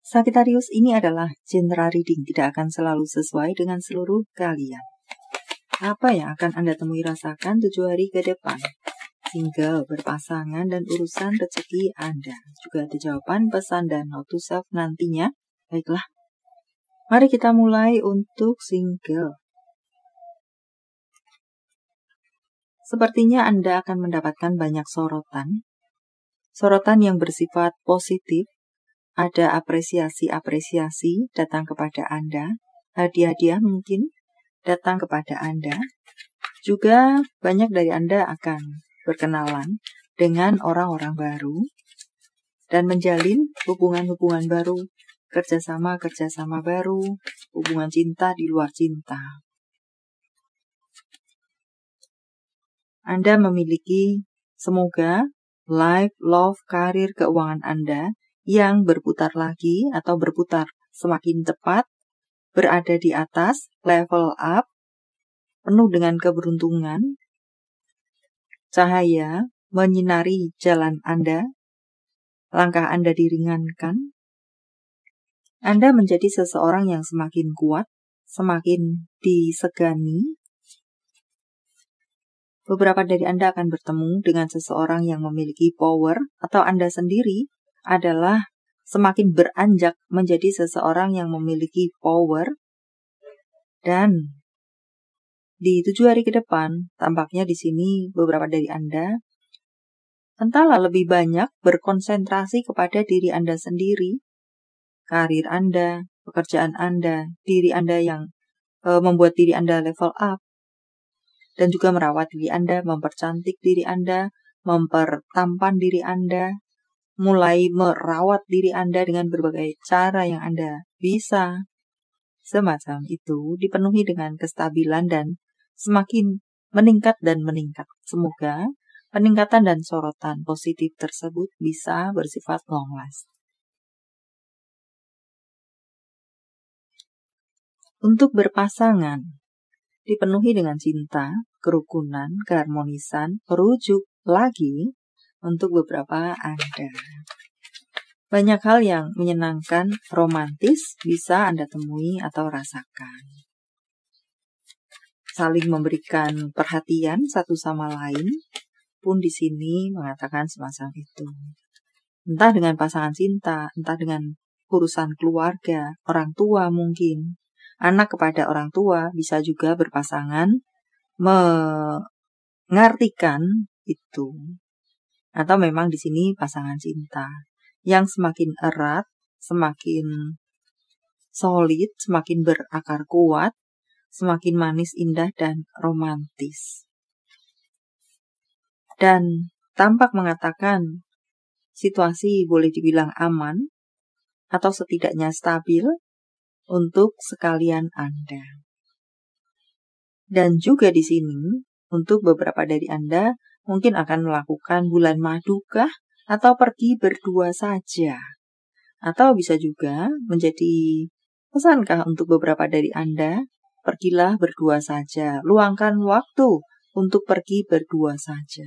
Sagittarius, ini adalah general reading, tidak akan selalu sesuai dengan seluruh kalian. Apa yang akan Anda temui rasakan 7 hari ke depan? Single, berpasangan, dan urusan rezeki Anda. Juga ada jawaban, pesan, dan note to self nantinya. Baiklah, mari kita mulai untuk single. Sepertinya Anda akan mendapatkan banyak sorotan. Sorotan yang bersifat positif. Ada apresiasi-apresiasi datang kepada Anda. Hadiah-hadiah mungkin datang kepada Anda. Juga banyak dari Anda akan berkenalan dengan orang-orang baru dan menjalin hubungan-hubungan baru, kerjasama-kerjasama baru, hubungan cinta di luar cinta. Anda memiliki semoga life, love, karir, keuangan Anda yang berputar lagi atau berputar semakin cepat, berada di atas, level up, penuh dengan keberuntungan, cahaya menyinari jalan Anda, langkah Anda diringankan, Anda menjadi seseorang yang semakin kuat, semakin disegani. Beberapa dari Anda akan bertemu dengan seseorang yang memiliki power, atau Anda sendiri adalah semakin beranjak menjadi seseorang yang memiliki power. Dan di 7 hari ke depan, tampaknya di sini beberapa dari Anda entahlah lebih banyak berkonsentrasi kepada diri Anda sendiri, karir Anda, pekerjaan Anda, diri Anda yang membuat diri Anda level up, dan juga merawat diri Anda, mempercantik diri Anda, mempertampan diri Anda, mulai merawat diri Anda dengan berbagai cara yang Anda bisa. Semacam itu dipenuhi dengan kestabilan dan semakin meningkat dan meningkat. Semoga peningkatan dan sorotan positif tersebut bisa bersifat long last. Untuk berpasangan, dipenuhi dengan cinta, kerukunan, keharmonisan, rujuk lagi untuk beberapa Anda. Banyak hal yang menyenangkan, romantis bisa Anda temui atau rasakan. Saling memberikan perhatian satu sama lain pun di sini mengatakan semacam itu. Entah dengan pasangan cinta, entah dengan urusan keluarga, orang tua mungkin. Anak kepada orang tua bisa juga berpasangan mengartikan itu. Atau memang di sini pasangan cinta yang semakin erat, semakin solid, semakin berakar kuat, semakin manis, indah, dan romantis. Dan tampak mengatakan situasi boleh dibilang aman atau setidaknya stabil untuk sekalian Anda. Dan juga di sini untuk beberapa dari Anda mungkin akan melakukan bulan madu kah atau pergi berdua saja. Atau bisa juga menjadi pesankah untuk beberapa dari Anda, pergilah berdua saja, luangkan waktu untuk pergi berdua saja.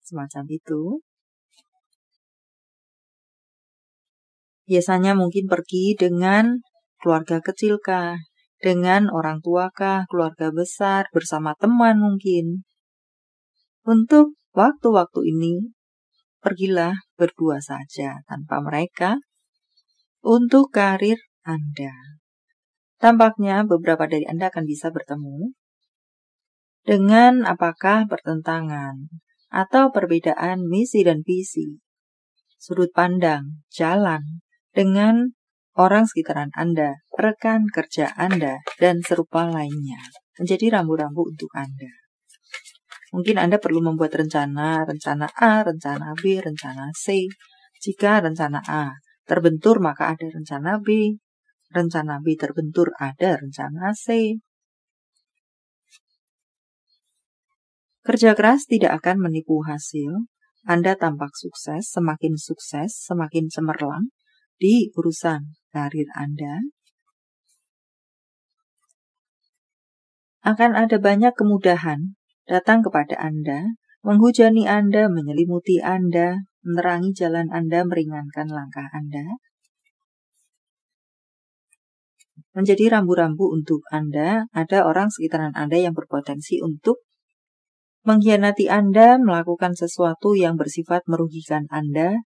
Semacam itu. Biasanya mungkin pergi dengan keluarga kecil kah, dengan orang tua kah, keluarga besar, bersama teman mungkin. Untuk waktu-waktu ini, pergilah berdua saja tanpa mereka. Untuk karir Anda, tampaknya beberapa dari Anda akan bisa bertemu dengan apakah pertentangan atau perbedaan misi dan visi, sudut pandang, jalan dengan orang sekitaran Anda, rekan kerja Anda, dan serupa lainnya. Menjadi rambu-rambu untuk Anda. Mungkin Anda perlu membuat rencana A, rencana B, rencana C. Jika rencana A terbentur, maka ada rencana B. Rencana B terbentur, ada rencana C. Kerja keras tidak akan menipu hasil. Anda tampak sukses, semakin cemerlang di urusan karir Anda. Akan ada banyak kemudahan datang kepada Anda, menghujani Anda, menyelimuti Anda, menerangi jalan Anda, meringankan langkah Anda. menjadi rambu-rambu untuk Anda. Ada orang sekitaran Anda yang berpotensi untuk mengkhianati Anda, melakukan sesuatu yang bersifat merugikan Anda.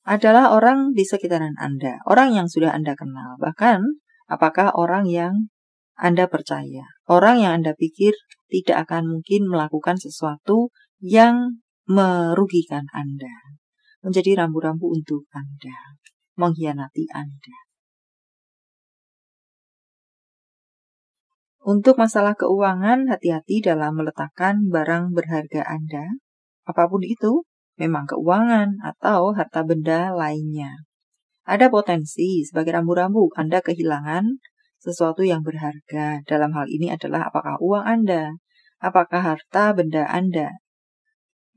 Adalah orang di sekitaran Anda, orang yang sudah Anda kenal. Bahkan, apakah orang yang Anda percaya, orang yang Anda pikir tidak akan mungkin melakukan sesuatu yang merugikan Anda. Menjadi rambu-rambu untuk Anda, mengkhianati Anda. Untuk masalah keuangan, hati-hati dalam meletakkan barang berharga Anda, apapun itu, memang keuangan atau harta benda lainnya. Ada potensi sebagai rambu-rambu Anda kehilangan sesuatu yang berharga. Dalam hal ini adalah apakah uang Anda, apakah harta benda Anda.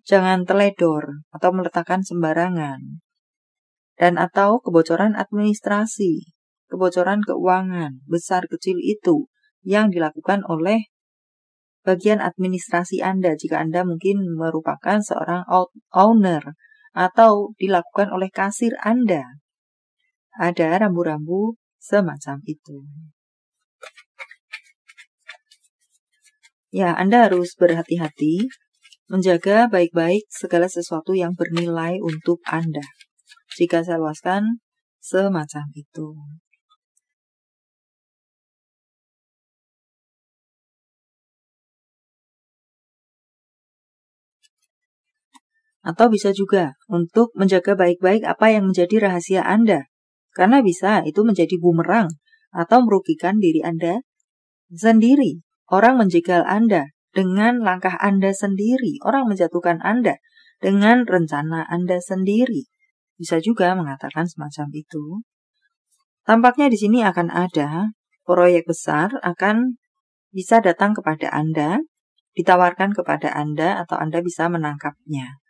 Jangan teledor atau meletakkan sembarangan. Dan atau kebocoran administrasi, kebocoran keuangan, besar kecil itu yang dilakukan oleh bagian administrasi Anda jika Anda mungkin merupakan seorang owner atau dilakukan oleh kasir Anda. Ada rambu-rambu semacam itu. Ya, Anda harus berhati-hati menjaga baik-baik segala sesuatu yang bernilai untuk Anda. Jika saya luaskan semacam itu. Atau bisa juga untuk menjaga baik-baik apa yang menjadi rahasia Anda. Karena bisa itu menjadi bumerang atau merugikan diri Anda sendiri. Orang menjegal Anda dengan langkah Anda sendiri. Orang menjatuhkan Anda dengan rencana Anda sendiri. Bisa juga mengatakan semacam itu. Tampaknya di sini akan ada proyek besar akan bisa datang kepada Anda, ditawarkan kepada Anda atau Anda bisa menangkapnya.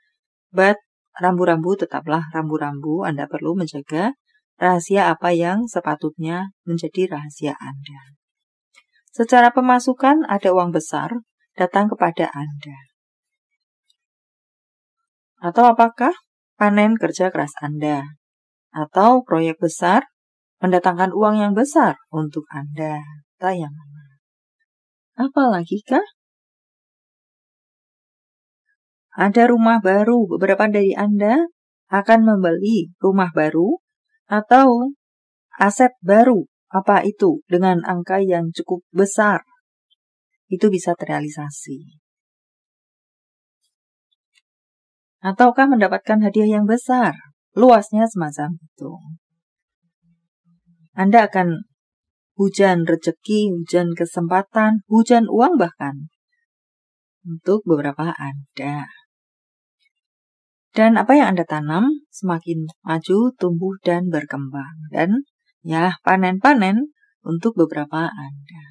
But rambu-rambu tetaplah rambu-rambu. Anda perlu menjaga rahasia apa yang sepatutnya menjadi rahasia Anda. Secara pemasukan ada uang besar datang kepada Anda. Atau apakah panen kerja keras Anda? Atau proyek besar mendatangkan uang yang besar untuk Anda? Atau yang mana? Apa lagi kah? Ada rumah baru, beberapa dari Anda akan membeli rumah baru atau aset baru. Apa itu? Dengan angka yang cukup besar. Itu bisa terrealisasi. Ataukah mendapatkan hadiah yang besar? Luasnya semacam itu. Anda akan hujan rezeki, hujan kesempatan, hujan uang bahkan. Untuk beberapa Anda. Dan apa yang Anda tanam semakin maju, tumbuh, dan berkembang. Dan ya panen-panen untuk beberapa Anda.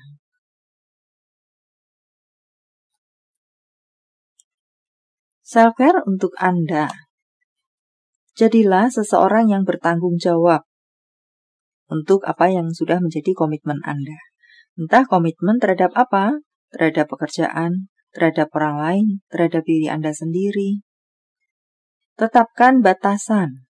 Self-care untuk Anda. Jadilah seseorang yang bertanggung jawab untuk apa yang sudah menjadi komitmen Anda. Entah komitmen terhadap apa, terhadap pekerjaan, terhadap orang lain, terhadap diri Anda sendiri. Tetapkan batasan.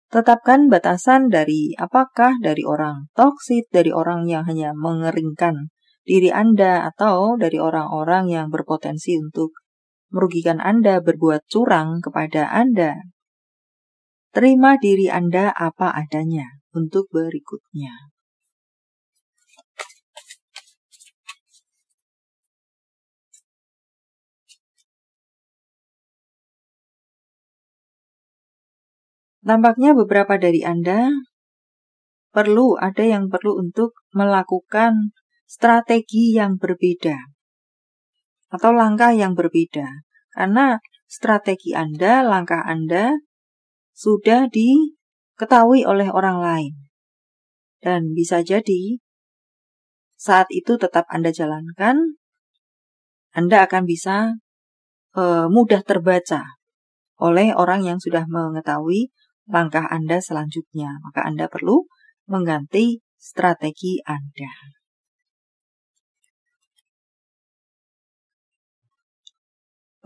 Tetapkan batasan dari apakah dari orang toksik, dari orang yang hanya mengeringkan diri Anda, atau dari orang-orang yang berpotensi untuk merugikan Anda, berbuat curang kepada Anda. Terima diri Anda apa adanya untuk berikutnya. Tampaknya beberapa dari Anda ada yang perlu untuk melakukan strategi yang berbeda atau langkah yang berbeda. Karena strategi Anda, langkah Anda sudah diketahui oleh orang lain. Dan bisa jadi saat itu tetap Anda jalankan, Anda akan bisa mudah terbaca oleh orang yang sudah mengetahui langkah Anda selanjutnya. Maka Anda perlu mengganti strategi Anda.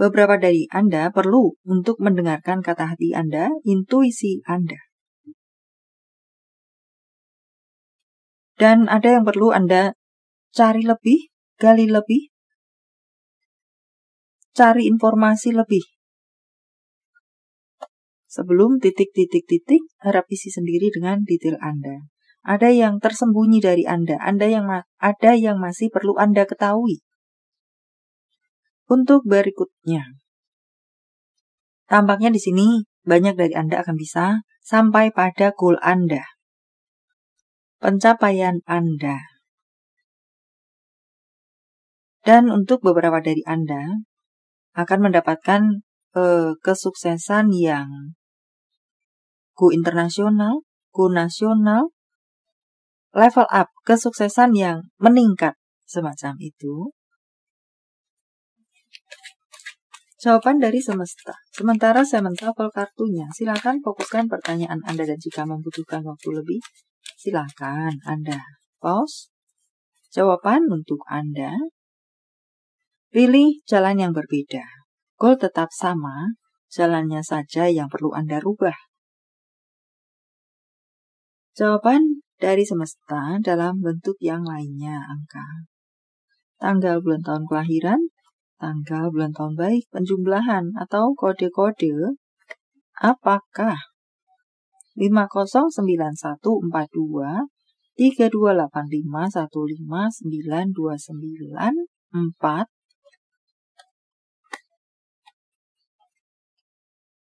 beberapa dari Anda perlu untuk mendengarkan kata hati Anda, intuisi Anda. Dan ada yang perlu Anda cari lebih, gali lebih, cari informasi lebih. Sebelum titik-titik-titik, harap isi sendiri dengan detail Anda. Ada yang tersembunyi dari Anda, ada yang masih perlu Anda ketahui. Untuk berikutnya, tampaknya di sini banyak dari Anda akan bisa sampai pada goal Anda, pencapaian Anda. Dan untuk beberapa dari Anda akan mendapatkan kesuksesan yang go internasional, go nasional, level up, kesuksesan yang meningkat, semacam itu. Jawaban dari semesta. Sementara saya mentafel kartunya, silakan fokuskan pertanyaan Anda dan jika membutuhkan waktu lebih, silakan Anda pause. Jawaban untuk Anda. Pilih jalan yang berbeda. Goal tetap sama, jalannya saja yang perlu Anda rubah. Jawaban dari semesta dalam bentuk yang lainnya, angka. Tanggal, bulan, tahun kelahiran, tanggal, bulan, tahun baik, penjumlahan, atau kode-kode, apakah 509142 3285159294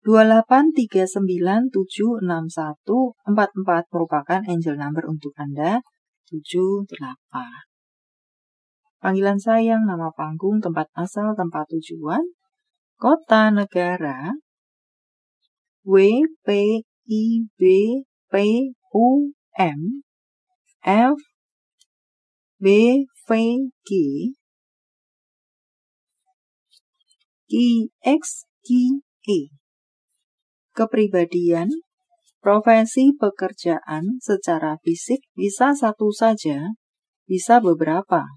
28397644 merupakan angel number untuk Anda 78. Panggilan sayang, nama panggung, tempat asal, tempat tujuan, kota, negara, W, P, I, B, P, U, M, F, B, V, G, X, Q, E. Kepribadian, profesi, pekerjaan, secara fisik bisa satu saja, bisa beberapa.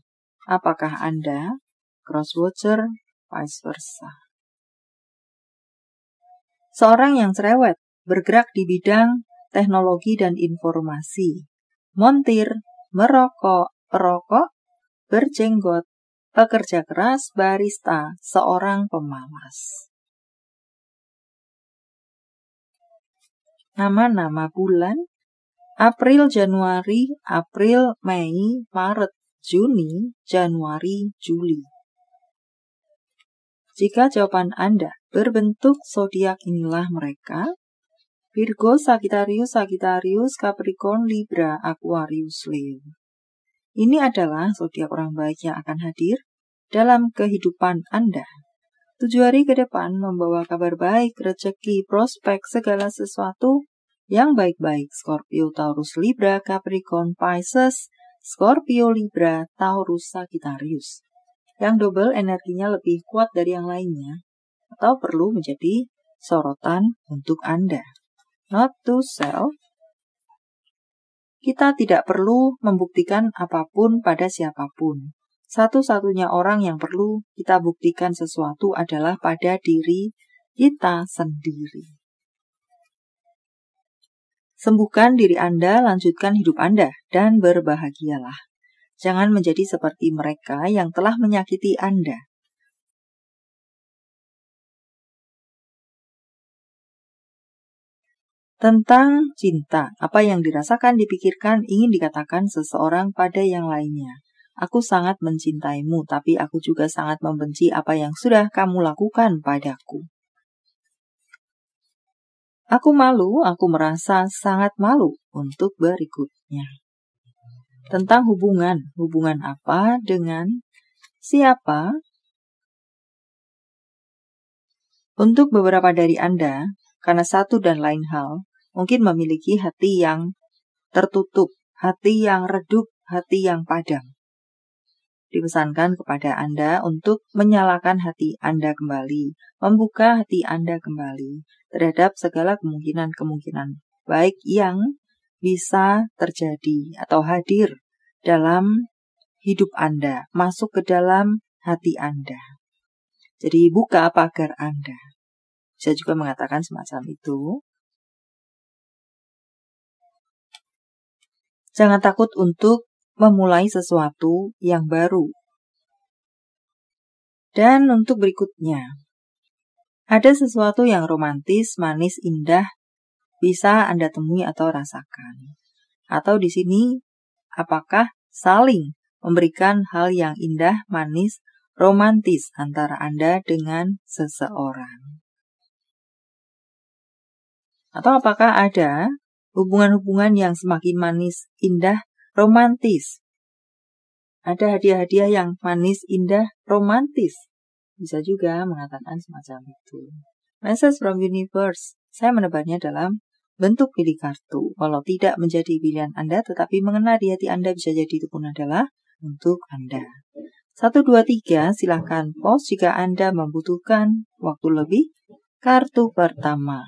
Apakah Anda crosswatcher, vice versa? Seorang yang cerewet, bergerak di bidang teknologi dan informasi, montir, merokok, perokok, berjenggot, pekerja keras, barista, seorang pemalas. Nama-nama bulan, April, Januari, April, Mei, Maret, Juni, Januari, Juli. Jika jawaban Anda berbentuk zodiak, inilah mereka: Virgo, Sagittarius, Capricorn, Libra, Aquarius, Leo. Ini adalah zodiak orang baik yang akan hadir dalam kehidupan Anda. 7 hari ke depan membawa kabar baik, rezeki, prospek, segala sesuatu yang baik-baik. Scorpio, Taurus, Libra, Capricorn, Pisces, Scorpio, Libra, Taurus, Sagittarius. Yang double energinya lebih kuat dari yang lainnya atau perlu menjadi sorotan untuk Anda. Not to self. Kita tidak perlu membuktikan apapun pada siapapun. Satu-satunya orang yang perlu kita buktikan sesuatu adalah pada diri kita sendiri. Sembuhkan diri Anda, lanjutkan hidup Anda, dan berbahagialah. Jangan menjadi seperti mereka yang telah menyakiti Anda. Tentang cinta, apa yang dirasakan, dipikirkan, ingin dikatakan seseorang pada yang lainnya. Aku sangat mencintaimu, tapi aku juga sangat membenci apa yang sudah kamu lakukan padaku. Aku malu, aku merasa sangat malu. Untuk berikutnya. Tentang hubungan. Hubungan apa dengan siapa? Untuk beberapa dari Anda, karena satu dan lain hal, mungkin memiliki hati yang tertutup, hati yang redup, hati yang padam. Dipesankan kepada Anda untuk menyalakan hati Anda kembali, membuka hati Anda kembali terhadap segala kemungkinan-kemungkinan baik yang bisa terjadi atau hadir dalam hidup Anda, masuk ke dalam hati Anda. Jadi buka pagar Anda. Bisa juga mengatakan semacam itu. Jangan takut untuk memulai sesuatu yang baru. Dan untuk berikutnya, ada sesuatu yang romantis, manis, indah, bisa Anda temui atau rasakan. Atau di sini, apakah saling memberikan hal yang indah, manis, romantis antara Anda dengan seseorang? Atau apakah ada hubungan-hubungan yang semakin manis, indah, romantis? Ada hadiah-hadiah yang manis, indah, romantis. Bisa juga mengatakan semacam itu. Message from Universe. Saya menebarnya dalam bentuk pilih kartu. Walau tidak menjadi pilihan Anda, tetapi mengena di hati Anda, bisa jadi itu pun adalah untuk Anda. 1, 2, 3, silahkan pause jika Anda membutuhkan waktu lebih. Kartu pertama.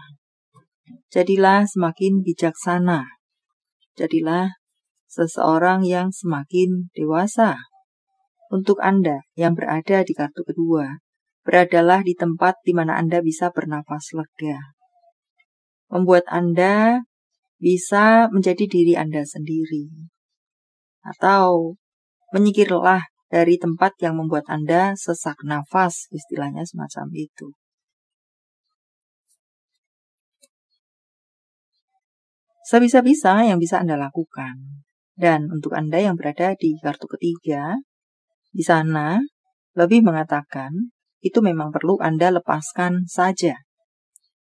Jadilah semakin bijaksana. Jadilah seseorang yang semakin dewasa. Untuk Anda yang berada di kartu kedua, beradalah di tempat di mana Anda bisa bernafas lega. Membuat Anda bisa menjadi diri Anda sendiri. Atau menyingkirlah dari tempat yang membuat Anda sesak nafas, istilahnya semacam itu. Sebisa-bisa yang bisa Anda lakukan. Dan untuk Anda yang berada di kartu ketiga, di sana lebih mengatakan itu memang perlu Anda lepaskan saja.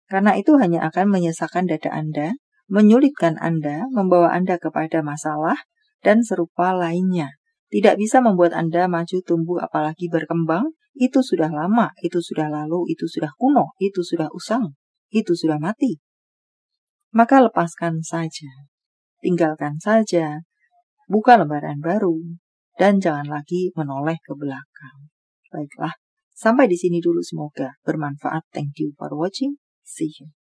Karena itu hanya akan menyesakkan dada Anda, menyulitkan Anda, membawa Anda kepada masalah dan serupa lainnya. Tidak bisa membuat Anda maju, tumbuh, apalagi berkembang. Itu sudah lama, itu sudah lalu, itu sudah kuno, itu sudah usang, itu sudah mati. Maka lepaskan saja, tinggalkan saja, buka lembaran baru, dan jangan lagi menoleh ke belakang. Baiklah, sampai di sini dulu, semoga bermanfaat. Thank you for watching. See you.